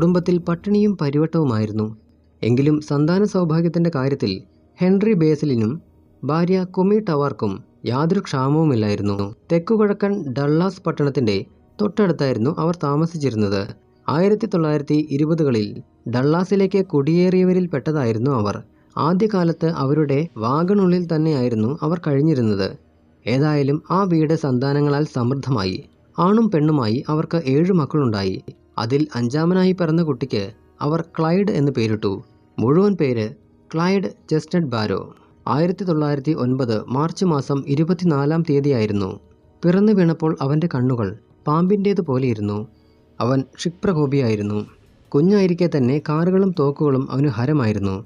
കുടുംബത്തിൽ പട്ടിണിയും പരിവട്ടവുമായിരുന്നു. എങ്കിലും സന്താന സൗഭാഗ്യത്തിൻ്റെ കാര്യത്തിൽ ഹെൻറി ബേസിലിനും ഭാര്യ കുമി ടവാർക്കും യാതൊരു ക്ഷാമവുമില്ലായിരുന്നു. തെക്കുകിഴക്കൻ ഡള്ളാസ് പട്ടണത്തിൻ്റെ തൊട്ടടുത്തായിരുന്നു അവർ താമസിച്ചിരുന്നത്. 1920കളിൽ ഡള്ളാസിലേക്ക് കുടിയേറിയവരിൽ പെട്ടതായിരുന്നു അവർ. ആദ്യകാലത്ത് അവരുടെ വാഗണുള്ളിൽ തന്നെയായിരുന്നു അവർ കഴിഞ്ഞിരുന്നത്. ഏതായാലും ആ വീട് സന്താനങ്ങളാൽ സമൃദ്ധമായി. ആണും പെണ്ണുമായി അവർക്ക് 7 മക്കളുണ്ടായി. അതിൽ 5ാമനായി പിറന്ന കുട്ടിക്ക് അവർ ക്ലൈഡ് എന്ന് പേരിട്ടു. മുഴുവൻ പേര് ക്ലൈഡ് ചെസ്റ്റഡ് ബാരോ. 1909 മാർച്ച് മാസം 24-ാം തീയതിയായിരുന്നു. പിറന്നു വീണപ്പോൾ അവൻ്റെ കണ്ണുകൾ പാമ്പിൻ്റേതുപോലെയിരുന്നു. അവൻ ക്ഷിപ്രകോപിയായിരുന്നു. കുഞ്ഞായിരിക്കെ തന്നെ കാറുകളും തോക്കുകളും അവന് ഹരമായിരുന്നു.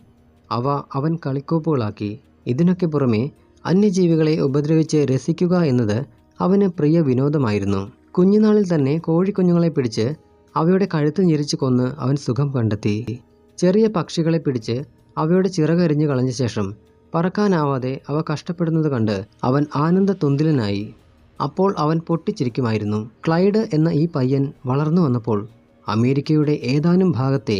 അവ അവൻ കളിക്കോപ്പുകളാക്കി. ഇതിനൊക്കെ പുറമെ അന്യജീവികളെ ഉപദ്രവിച്ച് രസിക്കുക എന്നത് അവന് പ്രിയ വിനോദമായിരുന്നു. കുഞ്ഞുനാളിൽ തന്നെ കോഴിക്കുഞ്ഞുങ്ങളെ പിടിച്ച് അവയുടെ കഴുത്ത് ഞെരിച്ച് കൊന്ന് അവൻ സുഖം കണ്ടെത്തി. ചെറിയ പക്ഷികളെ പിടിച്ച് അവയുടെ ചിറകരിഞ്ഞു കളഞ്ഞ ശേഷം പറക്കാനാവാതെ അവ കഷ്ടപ്പെടുന്നത് കണ്ട് അവൻ ആനന്ദതുന്തിലനായി. അപ്പോൾ അവൻ പൊട്ടിച്ചിരിക്കുമായിരുന്നു. ക്ലൈഡ് എന്ന ഈ പയ്യൻ വളർന്നു വന്നപ്പോൾ അമേരിക്കയുടെ ഏതാനും ഭാഗത്തെ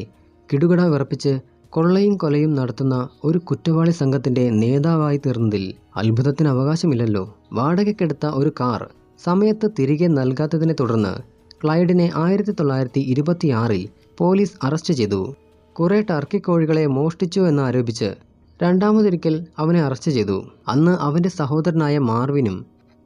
കിടുകിട വിറപ്പിച്ച് കൊള്ളയും കൊലയും നടത്തുന്ന ഒരു കുറ്റവാളി സംഘത്തിൻ്റെ നേതാവായി തീർന്നതിൽ അത്ഭുതത്തിന് അവകാശമില്ലല്ലോ. വാടകയ്ക്കെടുത്ത ഒരു കാർ സമയത്ത് തിരികെ നൽകാത്തതിനെ തുടർന്ന് ക്ലൈഡിനെ 1926-ൽ പോലീസ് അറസ്റ്റ് ചെയ്തു. കുറേ ടർക്കി കോഴികളെ മോഷ്ടിച്ചു എന്നാരോപിച്ച് രണ്ടാമതൊരിക്കൽ അവനെ അറസ്റ്റ് ചെയ്തു. അന്ന് അവൻ്റെ സഹോദരനായ മാർവിനും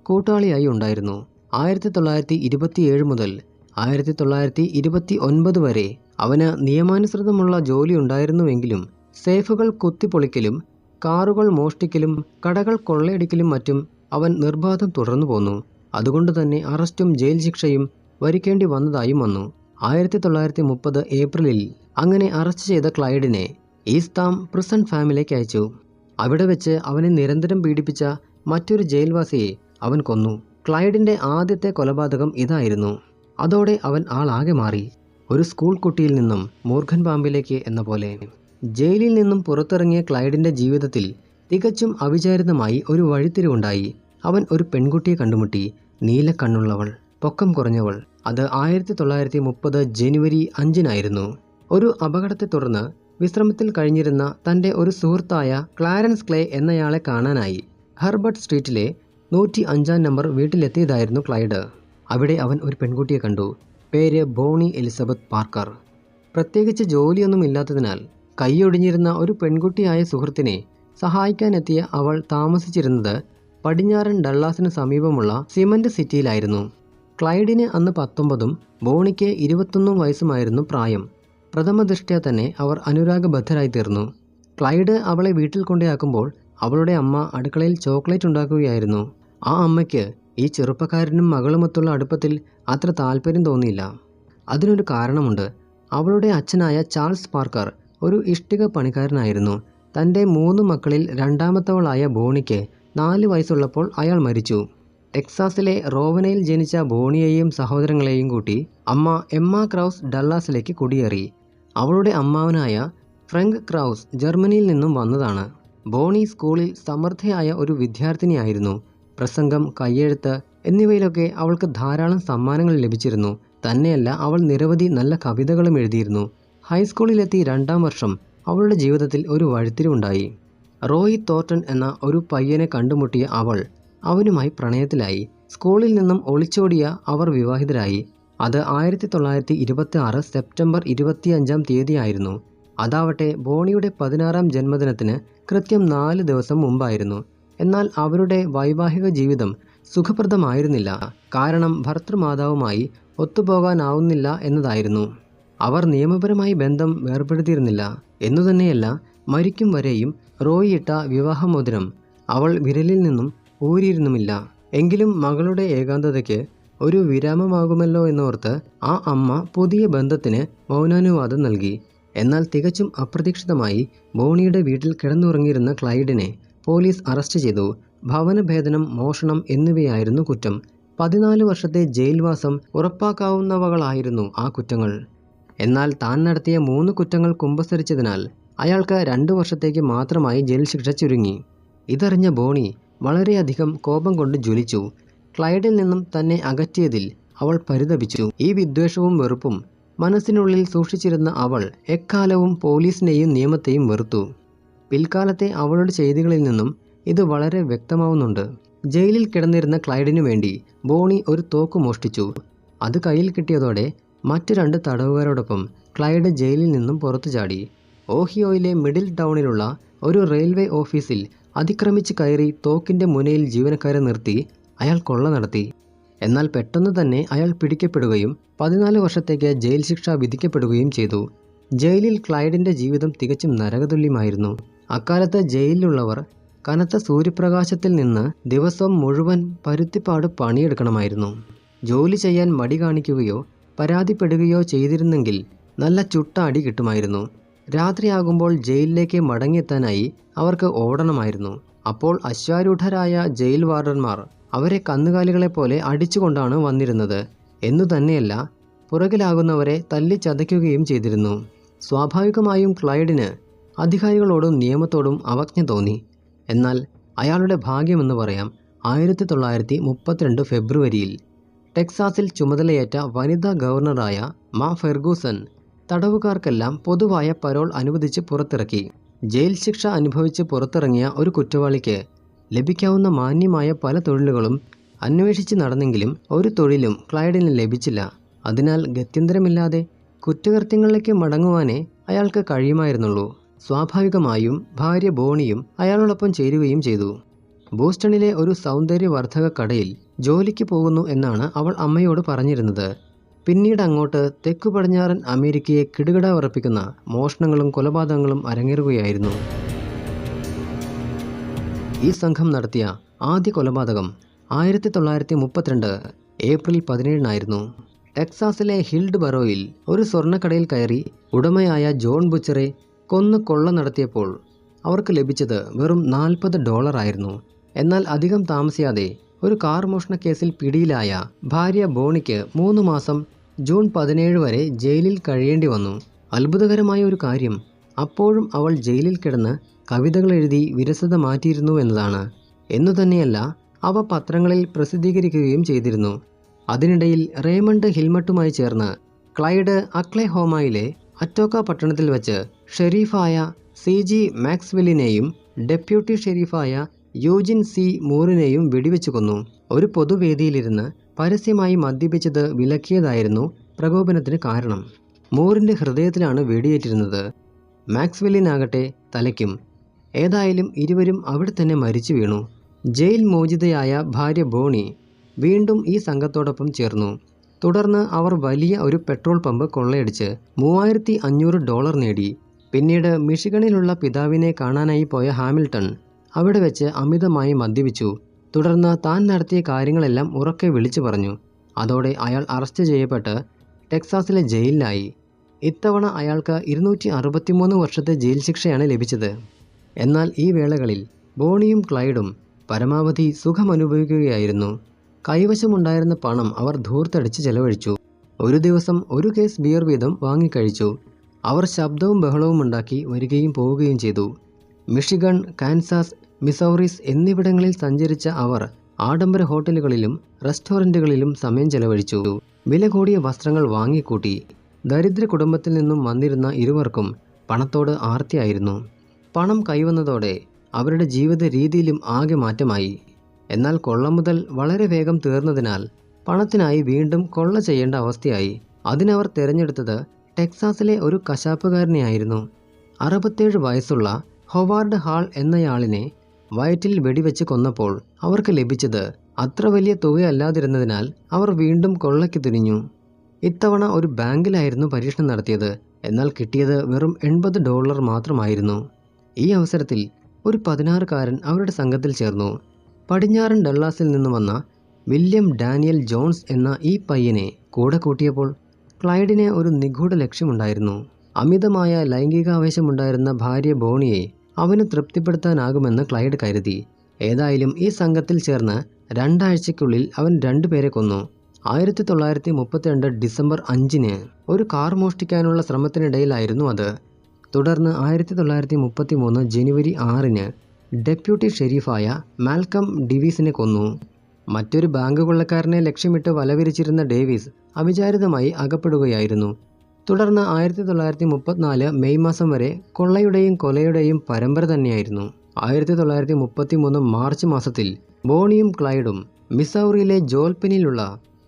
കൂട്ടാളിയായി ഉണ്ടായിരുന്നു. 1927 മുതൽ 1929 വരെ അവന് നിയമാനുസൃതമുള്ള ജോലി ഉണ്ടായിരുന്നുവെങ്കിലും സേഫുകൾ കുത്തിപ്പൊളിക്കലും കാറുകൾ മോഷ്ടിക്കലും കടകൾ കൊള്ളയടിക്കലും മറ്റും അവൻ നിർബാധം തുടർന്നു പോന്നു. അതുകൊണ്ട് തന്നെ അറസ്റ്റും ജയിൽ ശിക്ഷയും വരിക്കേണ്ടി വന്നതായും വന്നു. 1930 ഏപ്രിലിൽ അങ്ങനെ അറസ്റ്റ് ചെയ്ത ക്ലൈഡിനെ ഈസ്താം പ്രിസൺ ഫാമിലേക്ക് അയച്ചു. അവിടെ വെച്ച് അവനെ നിരന്തരം പീഡിപ്പിച്ച മറ്റൊരു ജയിൽവാസിയെ അവൻ കൊന്നു. ക്ലൈഡിൻ്റെ ആദ്യത്തെ കൊലപാതകം ഇതായിരുന്നു. അതോടെ അവൻ ആളാകെ മാറി. ഒരു സ്കൂൾ കുട്ടിയിൽ നിന്നും മൂർഖൻ പാമ്പിലേക്ക് എന്ന പോലെ. ജയിലിൽ നിന്നും പുറത്തിറങ്ങിയ ക്ലൈഡിൻ്റെ ജീവിതത്തിൽ തികച്ചും അവിചാരിതമായി ഒരു വഴിത്തിരിവുണ്ടായി. അവൻ ഒരു പെൺകുട്ടിയെ കണ്ടുമുട്ടി. നീലക്കണ്ണുള്ളവൾ, പൊക്കം കുറഞ്ഞവൾ. അത് 1930 ജനുവരി 5-നായിരുന്നു. ഒരു അപകടത്തെ തുടർന്ന് വിശ്രമത്തിൽ കഴിഞ്ഞിരുന്ന തൻ്റെ ഒരു സുഹൃത്തായ ക്ലാരൻസ് ക്ലേ എന്നയാളെ കാണാനായി ഹെർബർട്ട് സ്ട്രീറ്റിലെ 105-ാം നമ്പർ വീട്ടിലെത്തിയതായിരുന്നു ക്ലൈഡ്. അവിടെ അവൻ ഒരു പെൺകുട്ടിയെ കണ്ടു. പേര് ബോണി എലിസബത്ത് പാർക്കർ. പ്രത്യേകിച്ച് ജോലിയൊന്നും ഇല്ലാത്തതിനാൽ കൈയൊടിഞ്ഞിരുന്ന ഒരു പെൺകുട്ടിയായ സുഹൃത്തിനെ സഹായിക്കാനെത്തിയ അവൾ താമസിച്ചിരുന്നത് പടിഞ്ഞാറൻ ഡള്ളാസിന് സമീപമുള്ള സിമന്റ് സിറ്റിയിലായിരുന്നു. ക്ലൈഡിന് അന്ന് 19-ഉം ബോണിക്ക് 21 വയസ്സുമായിരുന്നു പ്രായം. പ്രഥമദൃഷ്ട്യാ തന്നെ അവർ അനുരാഗബദ്ധരായി തീർന്നു. ക്ലൈഡ് അവളെ വീട്ടിൽ കൊണ്ടുയാക്കുമ്പോൾ അവളുടെ അമ്മ അടുക്കളയിൽ ചോക്ലേറ്റ് ഉണ്ടാക്കുകയായിരുന്നു. ആ അമ്മയ്ക്ക് ഈ ചെറുപ്പക്കാരനും മകളുമൊത്തുള്ള അടുപ്പത്തിൽ അത്ര താല്പര്യം തോന്നിയില്ല. അതിനൊരു കാരണമുണ്ട്. അവളുടെ അച്ഛനായ ചാൾസ് പാർക്കർ ഒരു ഇഷ്ടിക പണിക്കാരനായിരുന്നു. തൻ്റെ 3 മക്കളിൽ രണ്ടാമത്തവളായ ബോണിക്ക് 4 വയസ്സുള്ളപ്പോൾ അയാൾ മരിച്ചു. ടെക്സാസിലെ റോവനയിൽ ജനിച്ച ബോണിയെയും സഹോദരങ്ങളെയും കൂട്ടി അമ്മ എമ്മ ക്രൗസ് ഡള്ളാസിലേക്ക് കുടിയേറി. അവളുടെ അമ്മാവനായ ഫ്രാങ്ക് ക്രൗസ് ജർമ്മനിയിൽ നിന്നും വന്നതാണ്. ബോണി സ്കൂളിൽ സമർത്ഥയായ ഒരു വിദ്യാർത്ഥിനിയായിരുന്നു. പ്രസംഗം, കയ്യെഴുത്ത് എന്നിവയിലൊക്കെ അവൾക്ക് ധാരാളം സമ്മാനങ്ങൾ ലഭിച്ചിരുന്നു. തന്നെയല്ല, അവൾ നിരവധി നല്ല കവിതകളും എഴുതിയിരുന്നു. ഹൈസ്കൂളിലെത്തി 2-ാം വർഷം അവളുടെ ജീവിതത്തിൽ ഒരു വഴിത്തിരിവുണ്ടായി. റോയി തോർട്ടൺ എന്ന ഒരു പയ്യനെ കണ്ടുമുട്ടിയ അവൾ അവനുമായി പ്രണയത്തിലായി. സ്കൂളിൽ നിന്നും ഒളിച്ചോടിയ അവർ വിവാഹിതരായി. അത് 1926 സെപ്റ്റംബർ 25-ാം തീയതിയായിരുന്നു. അതാവട്ടെ ബോണിയുടെ 16-ാം ജന്മദിനത്തിന് കൃത്യം 4 ദിവസം മുമ്പായിരുന്നു. എന്നാൽ അവരുടെ വൈവാഹിക ജീവിതം സുഖപ്രദമായിരുന്നില്ല. കാരണം ഭർത്തൃമാതാവുമായി ഒത്തുപോകാനാവുന്നില്ല എന്നതായിരുന്നു. അവർ നിയമപരമായി ബന്ധം വേർപെടുത്തിയിരുന്നില്ല എന്നുതന്നെയല്ല, മരിക്കും വരെയും റോയി ഇട്ട വിവാഹമോതിരം അവൾ വിരലിൽ നിന്നും ഊരിയിരുന്നുമില്ല. എങ്കിലും മകളുടെ ഏകാന്തതയ്ക്ക് ഒരു വിരാമമാകുമല്ലോ എന്നോർത്ത് ആ അമ്മ പുതിയ ബന്ധത്തിന് മൗനാനുവാദം നൽകി. എന്നാൽ തികച്ചും അപ്രതീക്ഷിതമായി ബോണിയുടെ വീട്ടിൽ കിടന്നുറങ്ങിയിരുന്ന ക്ലൈഡിനെ പോലീസ് അറസ്റ്റ് ചെയ്തു. ഭവനഭേദനം, മോഷണം എന്നിവയായിരുന്നു കുറ്റം. 14 വർഷത്തെ ജയിൽവാസം ഉറപ്പാക്കാവുന്നവകളായിരുന്നു ആ കുറ്റങ്ങൾ. എന്നാൽ താൻ നടത്തിയ 3 കുറ്റങ്ങൾ കുമ്പസരിച്ചതിനാൽ അയാൾക്ക് 2 വർഷത്തേക്ക് മാത്രമായി ജയിൽ ശിക്ഷ ചുരുങ്ങി. ഇതറിഞ്ഞ ബോണി വളരെയധികം കോപം കൊണ്ട് ജ്വലിച്ചു. ക്ലൈഡിൽ നിന്നും തന്നെ അകറ്റിയതിൽ അവൾ പരിതപിച്ചു. ഈ വിദ്വേഷവും വെറുപ്പും മനസ്സിനുള്ളിൽ സൂക്ഷിച്ചിരുന്ന അവൾ എക്കാലവും പോലീസിനെയും നിയമത്തെയും വെറുത്തു. പിൽക്കാലത്തെ അവളുടെ ചെയ്തികളിൽ നിന്നും ഇത് വളരെ വ്യക്തമാവുന്നുണ്ട്. ജയിലിൽ കിടന്നിരുന്ന ക്ലൈഡിനു വേണ്ടി ബോണി ഒരു തോക്ക് മോഷ്ടിച്ചു. അത് കയ്യിൽ കിട്ടിയതോടെ മറ്റു 2 തടവുകാരോടൊപ്പം ക്ലൈഡ് ജയിലിൽ നിന്നും പുറത്തു ചാടി. ഓഹിയോയിലെ മിഡിൽ ടൗണിലുള്ള ഒരു റെയിൽവേ ഓഫീസിൽ അതിക്രമിച്ച് കയറി തോക്കിൻ്റെ മുനയിൽ ജീവനക്കാരെ നിർത്തി അയാൾ കൊള്ള നടത്തി. എന്നാൽ പെട്ടെന്ന് തന്നെ അയാൾ പിടിക്കപ്പെടുകയും 14 വർഷത്തേക്ക് ജയിൽ ശിക്ഷ വിധിക്കപ്പെടുകയും ചെയ്തു. ജയിലിൽ ക്ലൈഡിൻ്റെ ജീവിതം തികച്ചും നരകതുല്യമായിരുന്നു. അക്കാലത്ത് ജയിലിലുള്ളവർ കനത്ത സൂര്യപ്രകാശത്തിൽ നിന്ന് ദിവസം മുഴുവൻ പരുത്തിപ്പാട് പണിയെടുക്കണമായിരുന്നു. ജോലി ചെയ്യാൻ മടി കാണിക്കുകയോ പരാതിപ്പെടുകയോ ചെയ്തിരുന്നെങ്കിൽ നല്ല ചുട്ട അടി കിട്ടുമായിരുന്നു. രാത്രിയാകുമ്പോൾ ജയിലിലേക്ക് മടങ്ങിയെത്താനായി അവർക്ക് ഓടണമായിരുന്നു. അപ്പോൾ അശ്വാരൂഢരായ ജയിൽ വാർഡന്മാർ അവരെ കന്നുകാലികളെപ്പോലെ അടിച്ചുകൊണ്ടാണ് വന്നിരുന്നത് എന്നു തന്നെയല്ല, പുറകിലാകുന്നവരെ തല്ലിച്ചതയ്ക്കുകയും ചെയ്തിരുന്നു. സ്വാഭാവികമായും ക്ലൈഡിന് അധികാരികളോടും നിയമത്തോടും അവജ്ഞ തോന്നി. എന്നാൽ അയാളുടെ ഭാഗ്യമെന്ന് പറയാം, 1932 ഫെബ്രുവരിയിൽ ടെക്സാസിൽ ചുമതലയേറ്റ വനിതാ ഗവർണറായ മാ ഫെർഗൂസൺ തടവുകാർക്കെല്ലാം പൊതുവായ പരോൾ അനുവദിച്ച് പുറത്തിറക്കി. ജയിൽ ശിക്ഷ അനുഭവിച്ച് പുറത്തിറങ്ങിയ ഒരു കുറ്റവാളിക്ക് ലഭിക്കാവുന്ന മാന്യമായ പല തൊഴിലുകളും അന്വേഷിച്ച് നടന്നെങ്കിലും ഒരു തൊഴിലും ക്ലൈഡിന് ലഭിച്ചില്ല. അതിനാൽ ഗത്യന്തരമില്ലാതെ കുറ്റകൃത്യങ്ങളിലേക്ക് മടങ്ങുവാനേ അയാൾക്ക് കഴിയുമായിരുന്നുള്ളൂ. സ്വാഭാവികമായും ഭാര്യ ബോണിയും അയാളോടൊപ്പം ചേരുകയും ചെയ്തു. ബോസ്റ്റണിലെ ഒരു സൗന്ദര്യവർദ്ധക കടയിൽ ജോലിക്ക് പോകുന്നു എന്നാണ് അവൾ അമ്മയോട് പറഞ്ഞിരുന്നത്. പിന്നീട് അങ്ങോട്ട് തെക്കു പടിഞ്ഞാറൻ അമേരിക്കയെ കിടുകിട വിറപ്പിക്കുന്ന മോഷണങ്ങളും കൊലപാതകങ്ങളും അരങ്ങേറുകയായിരുന്നു. ഈ സംഘം നടത്തിയ ആദ്യ കൊലപാതകം 1932 ഏപ്രിൽ 17 ടെക്സാസിലെ ഹിൽഡ് ബറോയിൽ ഒരു സ്വർണ്ണക്കടയിൽ കയറി ഉടമയായ ജോൺ ബുച്ചറെ കൊന്നു കൊള്ള നടത്തിയപ്പോൾ അവർക്ക് ലഭിച്ചത് വെറും $40 ആയിരുന്നു. എന്നാൽ അധികം താമസിയാതെ ഒരു കാർ മോഷണ കേസിൽ പിടിയിലായ ഭാര്യ ബോണിക്ക് 3 മാസം ജൂൺ 17 വരെ ജയിലിൽ കഴിയേണ്ടി വന്നു. അത്ഭുതകരമായ ഒരു കാര്യം, അപ്പോഴും അവൾ ജയിലിൽ കിടന്ന് കവിതകൾ എഴുതി വിരസത മാറ്റിയിരുന്നു എന്നതാണ്. എന്നു തന്നെയല്ല, അവ പത്രങ്ങളിൽ പ്രസിദ്ധീകരിക്കുകയും ചെയ്തിരുന്നു. അതിനിടയിൽ റേമണ്ട് ഹിൽമട്ടുമായി ചേർന്ന് ക്ലൈഡ് അക്ലെഹോമയിലെ അറ്റോക്ക പട്ടണത്തിൽ വച്ച് ഷെരീഫായ CG മാക്സ്വെല്ലിനെയും ഡെപ്യൂട്ടി ഷെരീഫായ യൂജിൻ C മൂറിനെയും വെടിവെച്ചു കൊന്നു. ഒരു പൊതുവേദിയിലിരുന്ന് പരസ്യമായി മദ്യപിച്ചത് വിലക്കിയതായിരുന്നു പ്രകോപനത്തിന് കാരണം. മൂറിൻ്റെ ഹൃദയത്തിലാണ് വെടിയേറ്റിരുന്നത്. മാക്സ്വെല്ലിനാകട്ടെ തലയ്ക്കും. ഏതായാലും ഇരുവരും അവിടെ തന്നെ മരിച്ചു വീണു. ജയിൽ മോചിതയായ ഭാര്യ ബോണി വീണ്ടും ഈ സംഘത്തോടൊപ്പം ചേർന്നു. തുടർന്ന് അവർ വലിയ ഒരു പെട്രോൾ പമ്പ് കൊള്ളയടിച്ച് $3500 നേടി. പിന്നീട് മിഷിഗണിലുള്ള പിതാവിനെ കാണാനായി പോയ ഹാമിൽട്ടൺ അവിടെ വെച്ച് അമിതമായി മദ്യപിച്ചു. തുടർന്ന് താൻ നടത്തിയ കാര്യങ്ങളെല്ലാം ഉറക്കെ വിളിച്ചു പറഞ്ഞു. അതോടെ അയാൾ അറസ്റ്റ് ചെയ്യപ്പെട്ട് ടെക്സാസിലെ ജയിലിലായി. ഇത്തവണ അയാൾക്ക് 263 വർഷത്തെ ജയിൽ ശിക്ഷയാണ് ലഭിച്ചത്. എന്നാൽ ഈ വേളകളിൽ ബോണിയും ക്ലൈഡും പരമാവധി സുഖമനുഭവിക്കുകയായിരുന്നു. കൈവശമുണ്ടായിരുന്ന പണം അവർ ധൂർത്തടിച്ച് ചെലവഴിച്ചു. ഒരു ദിവസം ഒരു കേസ് ബിയർ വീതം വാങ്ങിക്കഴിച്ചു. അവർ ശബ്ദവും ബഹളവും ഉണ്ടാക്കി വരികയും പോവുകയും ചെയ്തു. മിഷിഗൺ, കാൻസാസ്, മിസൗറിസ് എന്നിവിടങ്ങളിൽ സഞ്ചരിച്ച അവർ ആഡംബര ഹോട്ടലുകളിലും റെസ്റ്റോറൻറ്റുകളിലും സമയം ചെലവഴിച്ചു. വില കൂടിയ വസ്ത്രങ്ങൾ വാങ്ങിക്കൂട്ടി. ദരിദ്ര കുടുംബത്തിൽ നിന്നും വന്നിരുന്ന ഇരുവർക്കും പണത്തോട് ആർത്തിയായിരുന്നു. പണം കൈവന്നതോടെ അവരുടെ ജീവിത രീതിയിലും ആകെ മാറ്റമായി. എന്നാൽ കൊള്ളമുതൽ വളരെ വേഗം തീർന്നതിനാൽ പണത്തിനായി വീണ്ടും കൊള്ള ചെയ്യേണ്ട അവസ്ഥയായി. അതിനവർ തിരഞ്ഞെടുത്തത് ടെക്സാസിലെ ഒരു കശാപ്പുകാരനെയായിരുന്നു. 67 വയസ്സുള്ള ഹൊവാർഡ് ഹാൾ എന്നയാളിനെ വയറ്റിൽ വെടിവെച്ച് കൊന്നപ്പോൾ അവർക്ക് ലഭിച്ചത് അത്ര വലിയ തുകയല്ലാതിരുന്നതിനാൽ അവർ വീണ്ടും കൊള്ളയ്ക്ക് തിരിഞ്ഞു. ഇത്തവണ ഒരു ബാങ്കിലായിരുന്നു പരീക്ഷണം നടത്തിയത്. എന്നാൽ കിട്ടിയത് വെറും $80 മാത്രമായിരുന്നു. ഈ അവസരത്തിൽ ഒരു 16കാരൻ അവരുടെ സംഘത്തിൽ ചേർന്നു. പടിഞ്ഞാറൻ ഡള്ളാസിൽ നിന്ന് വന്ന വില്യം ഡാനിയൽ ജോൺസ് എന്ന ഈ പയ്യനെ കൂടെ കൂട്ടിയപ്പോൾ ക്ലൈഡിന് ഒരു നിഗൂഢ ലക്ഷ്യമുണ്ടായിരുന്നു. അമിതമായ ലൈംഗികാവേശമുണ്ടായിരുന്ന ഭാര്യ ബോണിയെ അവന് തൃപ്തിപ്പെടുത്താനാകുമെന്ന് ക്ലൈഡ് കരുതി. ഏതായാലും ഈ സംഘത്തിൽ ചേർന്ന് 2 ആഴ്ചയ്ക്കുള്ളിൽ അവൻ 2 പേരെ കൊന്നു. 1932 ഡിസംബർ 5 ഒരു കാർ മോഷ്ടിക്കാനുള്ള ശ്രമത്തിനിടയിലായിരുന്നു അത്. തുടർന്ന് 1933 ജനുവരി 6 ഡെപ്യൂട്ടി ഷെരീഫായ മാൽക്കം ഡിവീസിനെ കൊന്നു. മറ്റൊരു ബാങ്ക് കൊള്ളക്കാരനെ ലക്ഷ്യമിട്ട് വലവിരിച്ചിരുന്ന ഡേവിസ് അവിചാരിതമായി അകപ്പെടുകയായിരുന്നു. തുടർന്ന് 1934 മെയ് മാസം വരെ കൊള്ളയുടെയും കൊലയുടെയും പരമ്പര തന്നെയായിരുന്നു. 1933 മാർച്ച് മാസത്തിൽ ബോണിയും ക്ലൈഡും മിസൗറിയിലെ ജോൽപെനിലുള്ള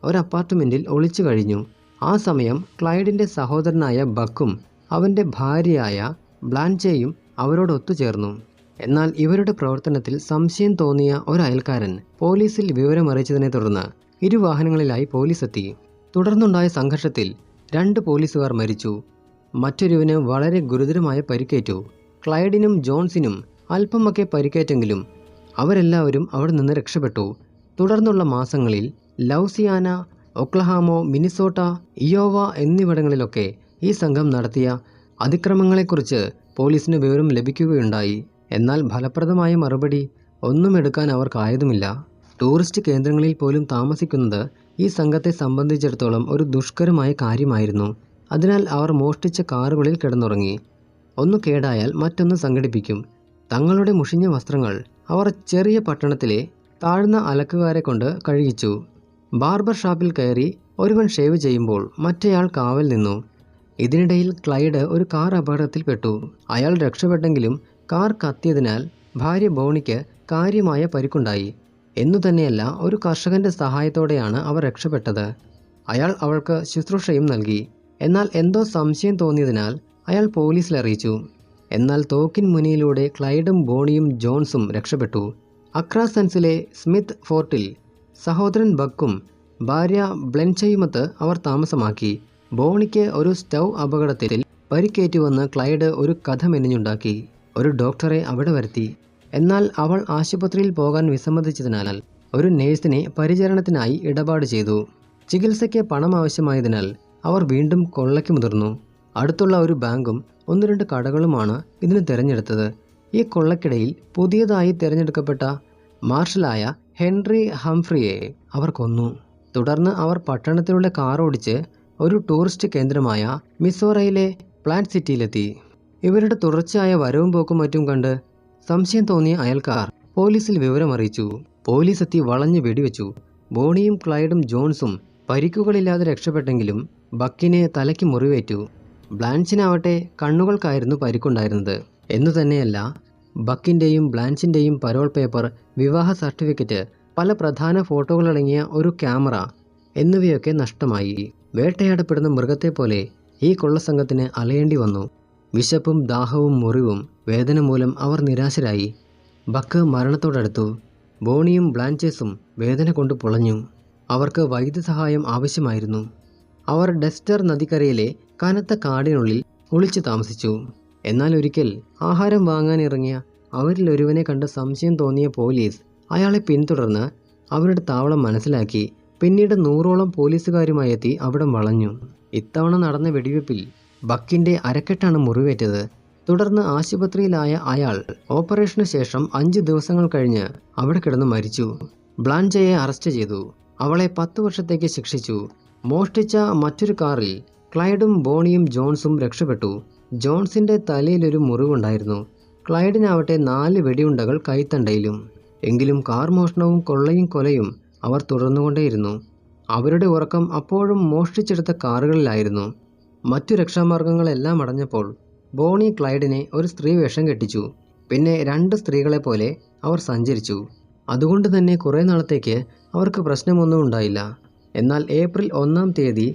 ഒരു അപ്പാർട്ട്മെൻറ്റിൽ ഒളിച്ചു കഴിഞ്ഞു. ആ സമയം ക്ലൈഡിൻ്റെ സഹോദരനായ ബക്കും അവൻ്റെ ഭാര്യയായ ബ്ലാൻചെയും അവരോട് ഒത്തുചേർന്നു. എന്നാൽ ഇവരുടെ പ്രവർത്തനത്തിൽ സംശയം തോന്നിയ ഒരു അയൽക്കാരൻ പോലീസിൽ വിവരമറിയിച്ചതിനെ തുടർന്ന് ഇരുവാഹനങ്ങളിലായി പോലീസ് എത്തി. തുടർന്നുണ്ടായ സംഘർഷത്തിൽ 2 പോലീസുകാർ മരിച്ചു. മറ്റൊരുവന് വളരെ ഗുരുതരമായ പരിക്കേറ്റു. ക്ലൈഡിനും ജോൺസിനും അല്പമൊക്കെ പരിക്കേറ്റെങ്കിലും അവരെല്ലാവരും അവിടെ നിന്ന് രക്ഷപ്പെട്ടു. തുടർന്നുള്ള മാസങ്ങളിൽ ലൗസിയാന, ഒക്ലഹാമോ, മിനിസോട്ട, ഇയോവ എന്നിവിടങ്ങളിലൊക്കെ ഈ സംഘം നടത്തിയ അതിക്രമങ്ങളെക്കുറിച്ച് പോലീസിന് വിവരം ലഭിക്കുകയുണ്ടായി. എന്നാൽ ഫലപ്രദമായ മറുപടി ഒന്നും എടുക്കാൻ അവർക്കായതുമില്ല. ടൂറിസ്റ്റ് കേന്ദ്രങ്ങളിൽ പോലും താമസിക്കുന്നത് ഈ സംഘത്തെ സംബന്ധിച്ചിടത്തോളം ഒരു ദുഷ്കരമായ കാര്യമായിരുന്നു. അതിനാൽ അവർ മോഷ്ടിച്ച കാറുകളിൽ കിടന്നുറങ്ങി. ഒന്ന് കേടായാൽ മറ്റൊന്ന് സംഘടിപ്പിക്കും. തങ്ങളുടെ മുഷിഞ്ഞ വസ്ത്രങ്ങൾ അവർ ചെറിയ പട്ടണത്തിലെ താഴ്ന്ന അലക്കുകാരെ കൊണ്ട് കഴുകിച്ചു. ബാർബർ ഷാപ്പിൽ കയറി ഒരുവൻ ഷേവ് ചെയ്യുമ്പോൾ മറ്റേയാൾ കാവൽ നിന്നു. ഇതിനിടയിൽ ക്ലൈഡ് ഒരു കാർ അപകടത്തിൽപ്പെട്ടു. അയാൾ രക്ഷപ്പെട്ടെങ്കിലും കാർ കത്തിയതിനാൽ ഭാര്യ ബോണിക്ക് കാര്യമായ പരിക്കുണ്ടായി. എന്നുതന്നെയല്ല, ഒരു കർഷകന്റെ സഹായത്തോടെയാണ് അവർ രക്ഷപ്പെട്ടത്. അയാൾ അവൾക്ക് ശുശ്രൂഷയും നൽകി. എന്നാൽ എന്തോ സംശയം തോന്നിയതിനാൽ അയാൾ പോലീസിൽ അറിയിച്ചു. എന്നാൽ തോക്കിൻ മുനയിലൂടെ ക്ലൈഡും ബോണിയും ജോൺസും രക്ഷപ്പെട്ടു. അക്രാസൻസിലെ സ്മിത്ത് ഫോർട്ടിൽ സഹോദരൻ ബക്കും ഭാര്യ ബ്ലെൻചയുമൊത്ത് അവർ താമസമാക്കി. ബോണിക്ക് ഒരു സ്റ്റൗ അപകടത്തിൽ പരിക്കേറ്റുവെന്ന് ക്ലൈഡ് ഒരു കഥ മെനഞ്ഞുണ്ടാക്കി. ഒരു ഡോക്ടറെ അവിടെ വരുത്തി. എന്നാൽ അവൾ ആശുപത്രിയിൽ പോകാൻ വിസമ്മതിച്ചതിനാൽ ഒരു നേഴ്സിനെ പരിചരണത്തിനായി ഇടപാട് ചെയ്തു. ചികിത്സയ്ക്ക് പണം ആവശ്യമായതിനാൽ അവർ വീണ്ടും കൊള്ളയ്ക്ക് മുതിർന്നു. അടുത്തുള്ള ഒരു ബാങ്കും 1-2 കടകളുമാണ് ഇതിന് തിരഞ്ഞെടുത്തത്. ഈ കൊള്ളക്കിടയിൽ പുതിയതായി തിരഞ്ഞെടുക്കപ്പെട്ട മാർഷലായ ഹെൻറി ഹംഫ്രിയെ അവർ കൊന്നു. തുടർന്ന് അവർ പട്ടണത്തിലൂടെ കാർ ഓടിച്ച് ഒരു ടൂറിസ്റ്റ് കേന്ദ്രമായ മിസോറയിലെ പ്ലാന്റ് സിറ്റിയിലെത്തി. ഇവരുടെ തുടർച്ചയായ വരവും പോക്കും മറ്റും കണ്ട് സംശയം തോന്നിയ അയൽക്കാർ പോലീസിൽ വിവരമറിയിച്ചു. പോലീസ് എത്തി വളഞ്ഞു വെടിവെച്ചു. ബോണിയും ക്ലൈഡും ജോൺസും പരിക്കുകളില്ലാതെ രക്ഷപ്പെട്ടെങ്കിലും ബക്കിന് തലയ്ക്ക് മുറിവേറ്റു. ബ്ലാൻച്ചിനാവട്ടെ കണ്ണുകൾക്കായിരുന്നു പരിക്കുണ്ടായിരുന്നത്. എന്നു തന്നെയല്ല, ബക്കിൻ്റെയും ബ്ലാൻച്ചിൻ്റെയും പരോൾ പേപ്പർ, വിവാഹ സർട്ടിഫിക്കറ്റ്, പല പ്രധാന ഫോട്ടോകളടങ്ങിയ ഒരു ക്യാമറ എന്നിവയൊക്കെ നഷ്ടമായി. വേട്ടയാടപ്പെടുന്ന മൃഗത്തെപ്പോലെ ഈ കൊള്ളസംഘത്തിന് അലയേണ്ടി വന്നു. വിശപ്പും ദാഹവും മുറിവും വേദന മൂലം അവർ നിരാശരായി. ബക്ക് മരണത്തോടടുത്തു. ബോണിയും ബ്ലാൻചേസും വേദന കൊണ്ട് പുളഞ്ഞു. അവർക്ക് വൈദ്യസഹായം ആവശ്യമായിരുന്നു. അവർ ഡെസ്റ്റർ നദിക്കരയിലെ കനത്ത കാടിനുള്ളിൽ ഒളിച്ചു താമസിച്ചു. എന്നാൽ ഒരിക്കൽ ആഹാരം വാങ്ങാനിറങ്ങിയ അവരിലൊരുവനെ കണ്ട് സംശയം തോന്നിയ പോലീസ് അയാളെ പിന്തുടർന്ന് അവരുടെ താവളം മനസ്സിലാക്കി. പിന്നീട് 100ഓളം പോലീസുകാരുമായി എത്തി അവിടം വളഞ്ഞു. ഇത്തവണ നടന്ന വെടിവെപ്പിൽ ബക്കിൻ്റെ അരക്കെട്ടാണ് മുറിവേറ്റത്. തുടർന്ന് ആശുപത്രിയിലായ അയാൾ ഓപ്പറേഷന് ശേഷം 5 ദിവസങ്ങൾ കഴിഞ്ഞ് അവിടെ കിടന്ന് മരിച്ചു. ബ്ലാൻചയെ അറസ്റ്റ് ചെയ്തു. അവളെ 10 വർഷത്തേക്ക് ശിക്ഷിച്ചു. മോഷ്ടിച്ച മറ്റൊരു കാറിൽ ക്ലൈഡും ബോണിയും ജോൺസും രക്ഷപ്പെട്ടു. ജോൺസിൻ്റെ തലയിലൊരു മുറിവുണ്ടായിരുന്നു. ക്ലൈഡിനാവട്ടെ 4 വെടിയുണ്ടകൾ കൈത്തണ്ടയിലും. എങ്കിലും കാർ മോഷണവും കൊള്ളയും കൊലയും അവർ തുടർന്നുകൊണ്ടേയിരുന്നു. അവരുടെ ഉറക്കം അപ്പോഴും മോഷ്ടിച്ചെടുത്ത കാറുകളിലായിരുന്നു. മറ്റു രക്ഷാമാർഗങ്ങളെല്ലാം അടഞ്ഞപ്പോൾ ബോണി ക്ലൈഡിനെ ഒരു സ്ത്രീ വേഷം കെട്ടിച്ചു. പിന്നെ 2 സ്ത്രീകളെപ്പോലെ അവർ സഞ്ചരിച്ചു. അതുകൊണ്ട് തന്നെ കുറേ നാളത്തേക്ക് അവർക്ക് പ്രശ്നമൊന്നും ഉണ്ടായില്ല. എന്നാൽ ഏപ്രിൽ 1-ാം തീയതി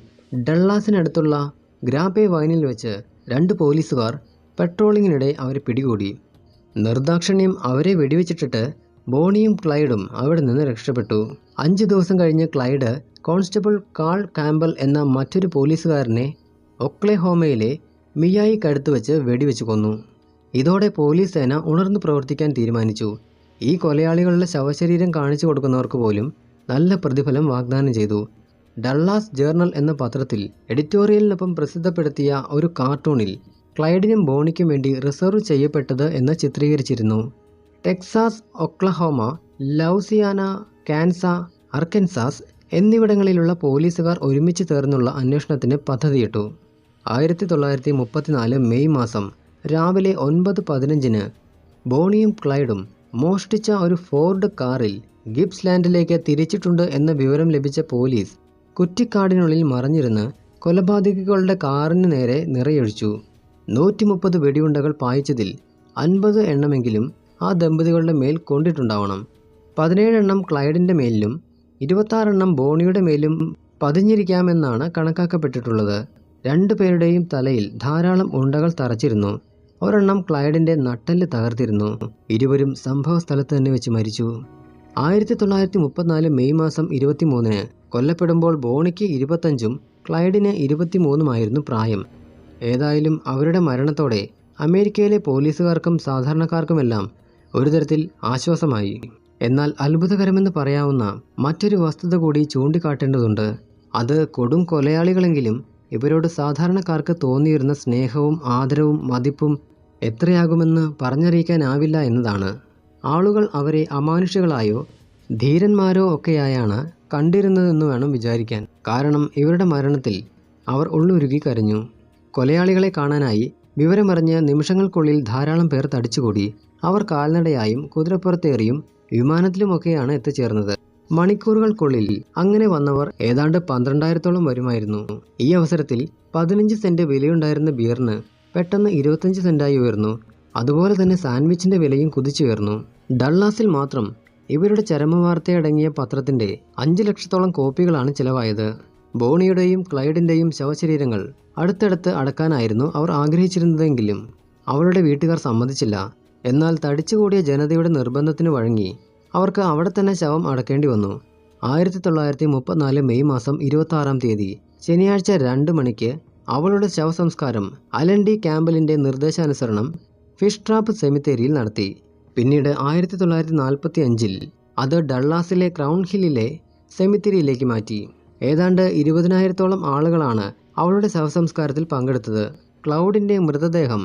ഡള്ളാസിനടുത്തുള്ള ഗ്രാപ്പെ വൈനിൽ വെച്ച് 2 പോലീസുകാർ പെട്രോളിങ്ങിനിടെ അവരെ പിടികൂടി. നിർദാക്ഷിണ്യം അവരെ വെടിവെച്ചിട്ടിട്ട് ബോണിയും ക്ലൈഡും അവിടെ നിന്ന് രക്ഷപ്പെട്ടു. 5 ദിവസം കഴിഞ്ഞ് ക്ലൈഡ് കോൺസ്റ്റബിൾ കാൾ കാമ്പൽ എന്ന മറ്റൊരു പോലീസുകാരനെ ഒക്ലഹോമയിലെ മിയായിക്കടുത്ത് വെച്ച് വെടിവെച്ച് കൊന്നു. ഇതോടെ പോലീസ് സേന ഉണർന്നു പ്രവർത്തിക്കാൻ തീരുമാനിച്ചു. ഈ കൊലയാളികളുടെ ശവശരീരം കാണിച്ചു കൊടുക്കുന്നവർക്ക് പോലും നല്ല പ്രതിഫലം വാഗ്ദാനം ചെയ്തു. ഡള്ളാസ് ജേർണൽ എന്ന പത്രത്തിൽ എഡിറ്റോറിയലിനൊപ്പം പ്രസിദ്ധപ്പെടുത്തിയ ഒരു കാർട്ടൂണിൽ ക്ലൈഡിനും ബോണിക്കും വേണ്ടി റിസർവ് ചെയ്യപ്പെട്ടത് എന്ന് ചിത്രീകരിച്ചിരുന്നു. ടെക്സാസ്, ഒക്ലഹോമ, ലൗസിയാന, കാൻസ, അർക്കൻസാസ് എന്നിവിടങ്ങളിലുള്ള പോലീസുകാർ ഒരുമിച്ച് ചേർന്നുള്ള അന്വേഷണത്തിന് പദ്ധതിയിട്ടു. 1934 മെയ് മാസം രാവിലെ 9:15 ബോണിയും ക്ലൈഡും മോഷ്ടിച്ച ഒരു ഫോർഡ് കാറിൽ ഗിബ്സ്ലാൻഡിലേക്ക് തിരിച്ചിട്ടുണ്ട് എന്ന വിവരം ലഭിച്ച പോലീസ് കുറ്റിക്കാടിനുള്ളിൽ മറഞ്ഞിരുന്ന് കൊലപാതകികളുടെ കാറിന് നേരെ നിറയൊഴിച്ചു. 130 വെടിയുണ്ടകൾ പായിച്ചതിൽ 50 എണ്ണമെങ്കിലും ആ ദമ്പതികളുടെ മേൽ കൊണ്ടിട്ടുണ്ടാവണം. 17 എണ്ണം ക്ലൈഡിൻ്റെ മേലിലും 26 എണ്ണം ബോണിയുടെ മേലും പതിഞ്ഞിരിക്കാമെന്നാണ് കണക്കാക്കപ്പെട്ടിട്ടുള്ളത്. 2 പേരുടെയും തലയിൽ ധാരാളം ഉണ്ടകൾ തറച്ചിരുന്നു. ഒരെണ്ണം ക്ലൈഡിൻ്റെ നട്ടെല്ല് തകർത്തിരുന്നു. ഇരുവരും സംഭവ സ്ഥലത്ത് തന്നെ വെച്ച് മരിച്ചു. 1934 മെയ് മാസം 23-ന് കൊല്ലപ്പെടുമ്പോൾ ബോണിക്ക് 25-ഉം ക്ലൈഡിന് 23-ഉമായിരുന്നു പ്രായം. ഏതായാലും അവരുടെ മരണത്തോടെ അമേരിക്കയിലെ പോലീസുകാർക്കും സാധാരണക്കാർക്കുമെല്ലാം ഒരു തരത്തിൽ ആശ്വാസമായി. എന്നാൽ അത്ഭുതകരമെന്ന് പറയാവുന്ന മറ്റൊരു വസ്തുത കൂടി ചൂണ്ടിക്കാട്ടേണ്ടതുണ്ട്. അത് കൊടും കൊലയാളികളെങ്കിലും ഇവരോട് സാധാരണക്കാർക്ക് തോന്നിയിരുന്ന സ്നേഹവും ആദരവും മതിപ്പും എത്രയാകുമെന്ന് പറഞ്ഞറിയിക്കാനാവില്ല എന്നതാണ്. ആളുകൾ അവരെ അമാനുഷികളായോ ധീരന്മാരോ ഒക്കെയായാണ് കണ്ടിരുന്നതെന്ന് വേണം വിചാരിക്കാൻ. കാരണം ഇവരുടെ മരണത്തിൽ അവർ ഉള്ളുരുകി കരഞ്ഞു. കൊലയാളികളെ കാണാനായി വിവരമറിഞ്ഞ് നിമിഷങ്ങൾക്കുള്ളിൽ ധാരാളം പേർ തടിച്ചുകൂടി. അവർ കാൽനടയായും കുതിരപ്പുറത്തേറിയും വിമാനത്തിലുമൊക്കെയാണ് എത്തിച്ചേർന്നത്. മണിക്കൂറുകൾക്കുള്ളിൽ അങ്ങനെ വന്നവർ ഏതാണ്ട് 12,000-ഓളം വരുമായിരുന്നു. ഈ അവസരത്തിൽ 15 സെന്റ് വിലയുണ്ടായിരുന്ന ബിയറിന് പെട്ടെന്ന് 25 സെന്റായി ഉയർന്നു. അതുപോലെ തന്നെ സാൻഡ്വിച്ചിന്റെ വിലയും കുതിച്ചുയർന്നു. ഡള്ളാസിൽ മാത്രം ഇവരുടെ ചരമവാർത്തയടങ്ങിയ പത്രത്തിന്റെ 5 ലക്ഷത്തോളം കോപ്പികളാണ് ചിലവായത്. ബോണിയുടെയും ക്ലൈഡിന്റെയും ശവശരീരങ്ങൾ അടുത്തടുത്ത് അടക്കാനായിരുന്നു അവർ ആഗ്രഹിച്ചിരുന്നതെങ്കിലും അവളുടെ വീട്ടുകാർ സമ്മതിച്ചില്ല. എന്നാൽ തടിച്ചുകൂടിയ ജനതയുടെ നിർബന്ധത്തിന് വഴങ്ങി അവർക്ക് അവിടെ തന്നെ ശവം അടക്കേണ്ടി വന്നു. 1934 മെയ് മാസം 26-ാം തീയതി ശനിയാഴ്ച 2 മണിക്ക് അവളുടെ ശവസംസ്കാരം അലൻ ഡി ക്യാമ്പലിന്റെ നിർദ്ദേശാനുസരണം ഫിഷ് ട്രാപ്പ് സെമിത്തേരിയിൽ നടത്തി. പിന്നീട് 1945-ൽ അത് ഡള്ളാസിലെ ക്രൗൺ ഹില്ലിലെ സെമിത്തേരിയിലേക്ക് മാറ്റി. ഏതാണ്ട് 20,000-ഓളം ആളുകളാണ് അവളുടെ ശവസംസ്കാരത്തിൽ പങ്കെടുത്തത്. ക്ലൗഡിന്റെ മൃതദേഹം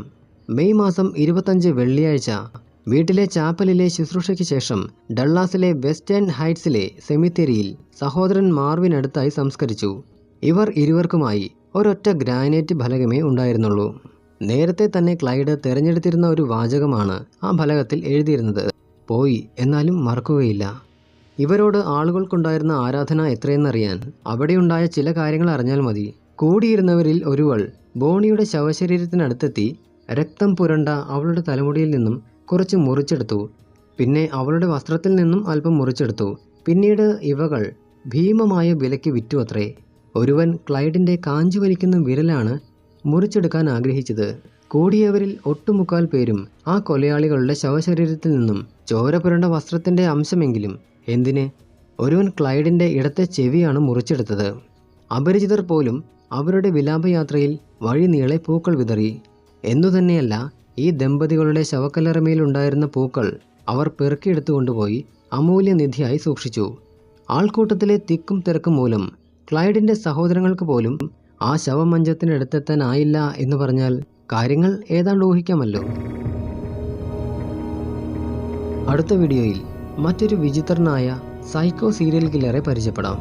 മെയ് മാസം 25 വെള്ളിയാഴ്ച വീട്ടിലെ ചാപ്പലിലെ ശുശ്രൂഷയ്ക്ക് ശേഷം ഡള്ളാസിലെ വെസ്റ്റേൺ ഹൈറ്റ്സിലെ സെമിത്തേരിയിൽ സഹോദരൻ മാർവിനടുത്തായി സംസ്കരിച്ചു. ഇവർ ഇരുവർക്കുമായി ഒരൊറ്റ ഗ്രാനൈറ്റ് ഫലകമേ ഉണ്ടായിരുന്നുള്ളൂ. നേരത്തെ തന്നെ ക്ലൈഡ് തിരഞ്ഞെടുത്തിരുന്ന ഒരു വാചകമാണ് ആ ഫലകത്തിൽ എഴുതിയിരുന്നത്: പോയി, എന്നാലും മറക്കുകയില്ല. ഇവരോട് ആളുകൾക്കുണ്ടായിരുന്ന ആരാധന എത്രയെന്നറിയാൻ അവിടെയുണ്ടായ ചില കാര്യങ്ങൾ അറിഞ്ഞാൽ മതി. കൂടിയിരുന്നവരിൽ ഒരുവൾ ബോണിയുടെ ശവശരീരത്തിനടുത്തെത്തി രക്തം പുരണ്ട അവളുടെ തലമുടിയിൽ നിന്നും കുറച്ച് മുറിച്ചെടുത്തു. പിന്നെ അവളുടെ വസ്ത്രത്തിൽ നിന്നും അല്പം മുറിച്ചെടുത്തു. പിന്നീട് ഇവകൾ ഭീമമായ വിലയ്ക്ക് വിറ്റു അത്രേ. ഒരുവൻ ക്ലൈഡിന്റെ കാഞ്ചു വലിക്കുന്ന വിരലാണ് മുറിച്ചെടുക്കാൻ ആഗ്രഹിച്ചത്. കൂടിയവരിൽ ഒട്ടുമുക്കാൽ പേരും ആ കൊലയാളികളുടെ ശവശരീരത്തിൽ നിന്നും ചോര പുരണ്ട വസ്ത്രത്തിന്റെ അംശമെങ്കിലും എന്തിന്, ഒരുവൻ ക്ലൈഡിന്റെ ഇടത്തെ ചെവിയാണ് മുറിച്ചെടുത്തത്. അപരിചിതർ പോലും അവരുടെ വിലാപയാത്രയിൽ വഴി നീളെ പൂക്കൾ വിതറി. എന്നുതന്നെയല്ല, ഈ ദമ്പതികളുടെ ശവക്കല്ലറമേലുണ്ടായിരുന്ന പൂക്കൾ അവർ പെറുക്കിയെടുത്തുകൊണ്ടുപോയി അമൂല്യനിധിയായി സൂക്ഷിച്ചു. ആൾക്കൂട്ടത്തിലെ തിക്കും തിരക്കും മൂലം ക്ലൈഡിന്റെ സഹോദരങ്ങൾക്ക് പോലും ആ ശവമഞ്ചത്തിനടുത്തെത്താനായില്ല എന്ന് പറഞ്ഞാൽ കാര്യങ്ങൾ ഏതാണ്ട് ഊഹിക്കാമല്ലോ. അടുത്ത വീഡിയോയിൽ മറ്റൊരു വിചിത്രനായ സൈക്കോ സീരിയൽ കില്ലറെ പരിചയപ്പെടാം.